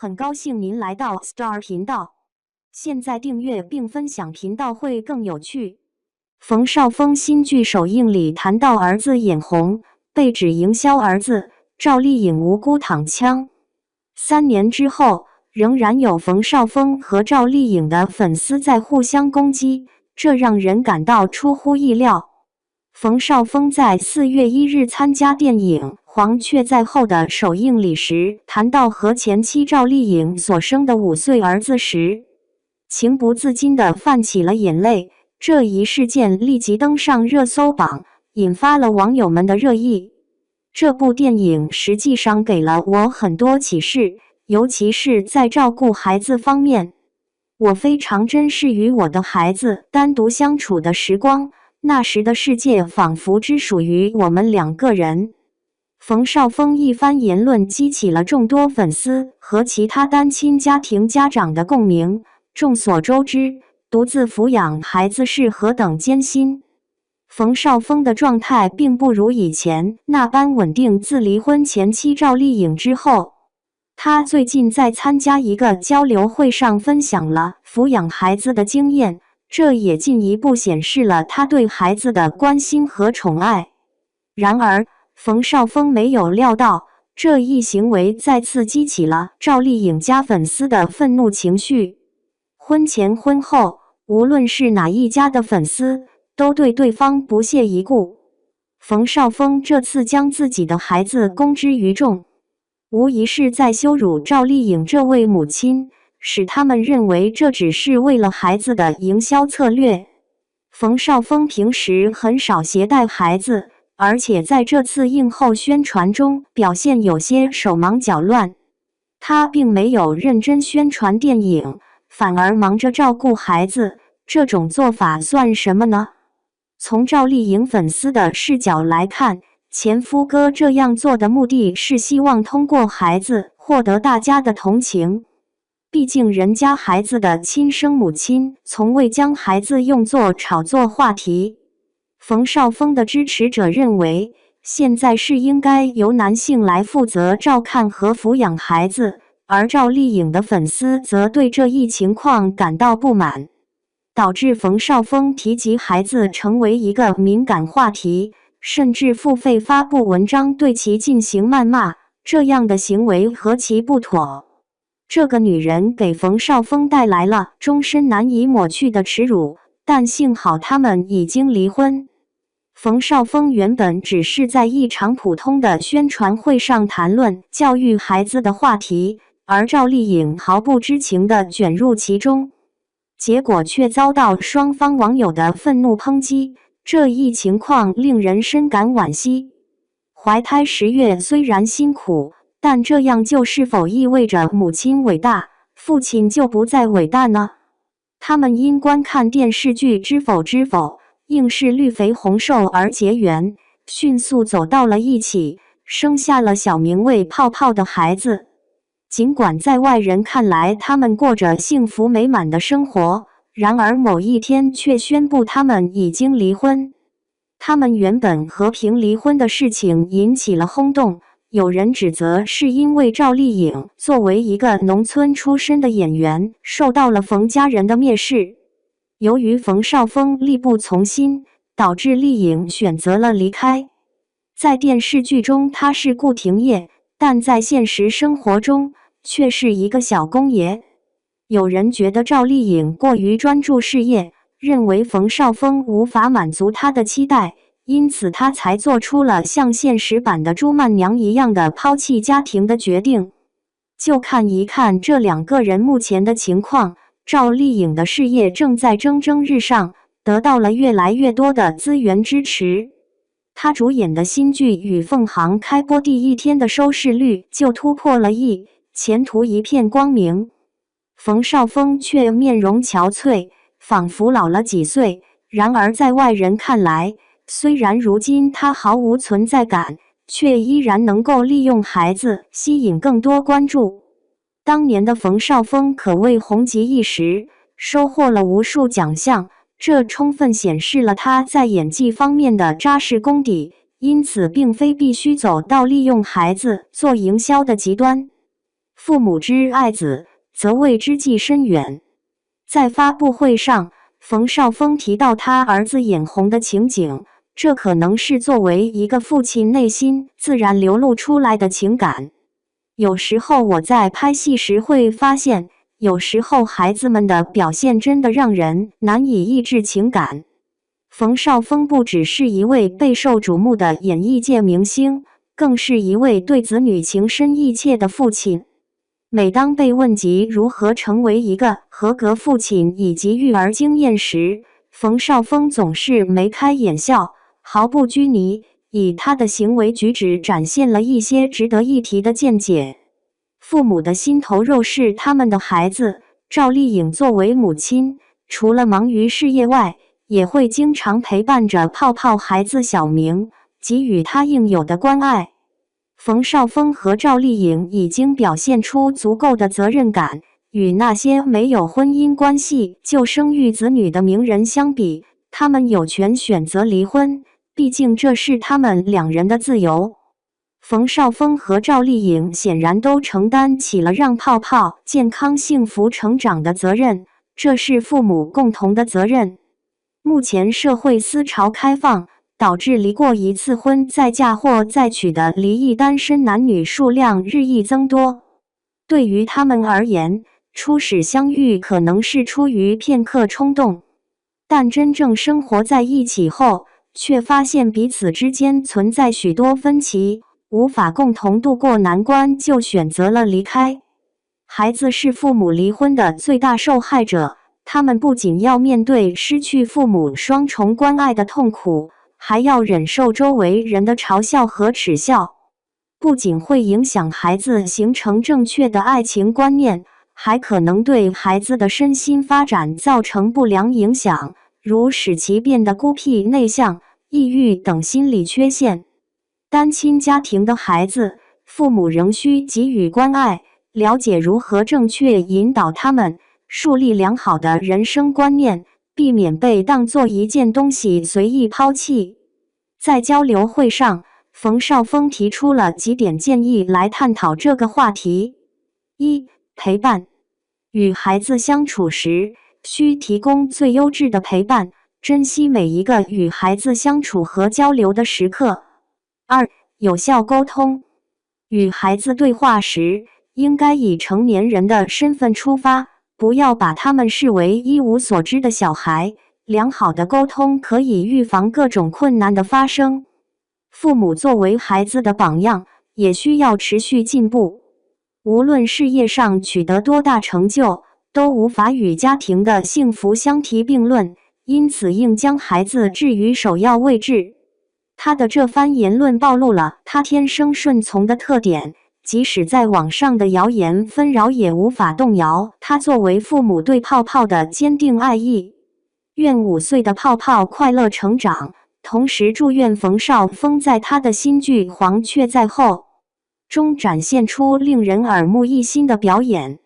很高兴您来到 Star 频道，现在订阅并分享频道会更有趣。冯绍峰新剧首映里谈到儿子眼红，被指营销儿子，赵丽颖无辜躺枪。3年之后，仍然有冯绍峰和赵丽颖的粉丝在互相攻击，这让人感到出乎意料。冯绍峰在4月1日参加电影《黄雀在后》的首映礼时，谈到和前妻赵丽颖所生的5岁儿子时，情不自禁地泛起了眼泪。这一事件立即登上热搜榜，引发了网友们的热议。这部电影实际上给了我很多启示，尤其是在照顾孩子方面。我非常珍视与我的孩子单独相处的时光，那时的世界仿佛只属于我们2个人。冯绍峰一番言论激起了众多粉丝和其他单亲家庭家长的共鸣。众所周知，独自抚养孩子是何等艰辛。冯绍峰的状态并不如以前那般稳定。自离婚前妻赵丽颖之后，他最近在参加一个交流会上分享了抚养孩子的经验，这也进一步显示了他对孩子的关心和宠爱。然而，冯绍峰没有料到，这一行为再次激起了赵丽颖家粉丝的愤怒情绪。婚前婚后，无论是哪一家的粉丝，都对对方不屑一顾。冯绍峰这次将自己的孩子公之于众，无疑是在羞辱赵丽颖这位母亲，使他们认为这只是为了孩子的营销策略。冯绍峰平时很少携带孩子，而且在这次映后宣传中表现有些手忙脚乱。他并没有认真宣传电影，反而忙着照顾孩子，这种做法算什么呢？从赵丽颖粉丝的视角来看，前夫哥这样做的目的是希望通过孩子获得大家的同情。毕竟人家孩子的亲生母亲从未将孩子用作炒作话题。冯绍峰的支持者认为，现在是应该由男性来负责照看和抚养孩子，而赵丽颖的粉丝则对这一情况感到不满，导致冯绍峰提及孩子成为一个敏感话题，甚至付费发布文章对其进行谩骂。这样的行为何其不妥！这个女人给冯绍峰带来了终身难以抹去的耻辱，但幸好他们已经离婚。冯绍峰原本只是在一场普通的宣传会上谈论教育孩子的话题，而赵丽颖毫不知情地卷入其中，结果却遭到双方网友的愤怒抨击。这一情况令人深感惋惜。怀胎10月虽然辛苦，但这样就是否意味着母亲伟大，父亲就不再伟大呢？他们因观看电视剧《知否知否》硬是绿肥红瘦而结缘，迅速走到了一起，生下了小名为泡泡的孩子。尽管在外人看来他们过着幸福美满的生活，然而某一天却宣布他们已经离婚。他们原本和平离婚的事情引起了轰动，有人指责是因为赵丽颖作为一个农村出身的演员，受到了冯家人的蔑视。由于冯绍峰力不从心，导致丽颖选择了离开。在电视剧中他是顾廷烨，但在现实生活中却是一个小公爷。有人觉得赵丽颖过于专注事业，认为冯绍峰无法满足她的期待，因此他才做出了像现实版的朱曼娘一样的抛弃家庭的决定。就看一看这2个人目前的情况，赵丽颖的事业正在蒸蒸日上，得到了越来越多的资源支持。她主演的新剧《与凤航》开播第1天的收视率就突破了1亿，前途一片光明。冯绍峰却面容憔悴，仿佛老了几岁。然而在外人看来，虽然如今他毫无存在感，却依然能够利用孩子吸引更多关注。当年的冯绍峰可谓红极一时，收获了无数奖项，这充分显示了他在演技方面的扎实功底，因此并非必须走到利用孩子做营销的极端。父母之爱子，则为之计深远。在发布会上，冯绍峰提到他儿子眼红的情景，这可能是作为一个父亲内心自然流露出来的情感。有时候我在拍戏时会发现，有时候孩子们的表现真的让人难以抑制情感。冯绍峰不只是一位备受瞩目的演艺界明星，更是一位对子女情深意切的父亲。每当被问及如何成为一个合格父亲以及育儿经验时，冯绍峰总是眉开眼笑，毫不拘泥，以他的行为举止展现了一些值得一提的见解。父母的心头肉是他们的孩子，赵丽颖作为母亲，除了忙于事业外，也会经常陪伴着泡泡孩子小明，给予他应有的关爱。冯绍峰和赵丽颖已经表现出足够的责任感，与那些没有婚姻关系就生育子女的名人相比，他们有权选择离婚，毕竟这是他们两人的自由。冯绍峰和赵丽颖显然都承担起了让泡泡健康幸福成长的责任，这是父母共同的责任。目前社会思潮开放，导致离过一次婚再嫁或再娶的离异单身男女数量日益增多。对于他们而言，初始相遇可能是出于片刻冲动，但真正生活在一起后，却发现彼此之间存在许多分歧，无法共同度过难关，就选择了离开。孩子是父母离婚的最大受害者，他们不仅要面对失去父母双重关爱的痛苦，还要忍受周围人的嘲笑和耻笑，不仅会影响孩子形成正确的爱情观念，还可能对孩子的身心发展造成不良影响，如使其变得孤僻内向、抑郁等心理缺陷。单亲家庭的孩子，父母仍需给予关爱，了解如何正确引导他们，树立良好的人生观念，避免被当作一件东西随意抛弃。在交流会上，冯绍峰提出了几点建议来探讨这个话题。一、陪伴。与孩子相处时，需提供最优质的陪伴，珍惜每一个与孩子相处和交流的时刻。二、有效沟通。与孩子对话时，应该以成年人的身份出发，不要把他们视为一无所知的小孩。良好的沟通可以预防各种困难的发生。父母作为孩子的榜样，也需要持续进步。无论事业上取得多大成就，都无法与家庭的幸福相提并论，因此应将孩子置于首要位置。他的这番言论暴露了他天生顺从的特点，即使在网上的谣言纷扰也无法动摇他作为父母对泡泡的坚定爱意。愿5岁的泡泡快乐成长，同时祝愿冯绍峰在他的新剧《黄雀在后》中展现出令人耳目一新的表演。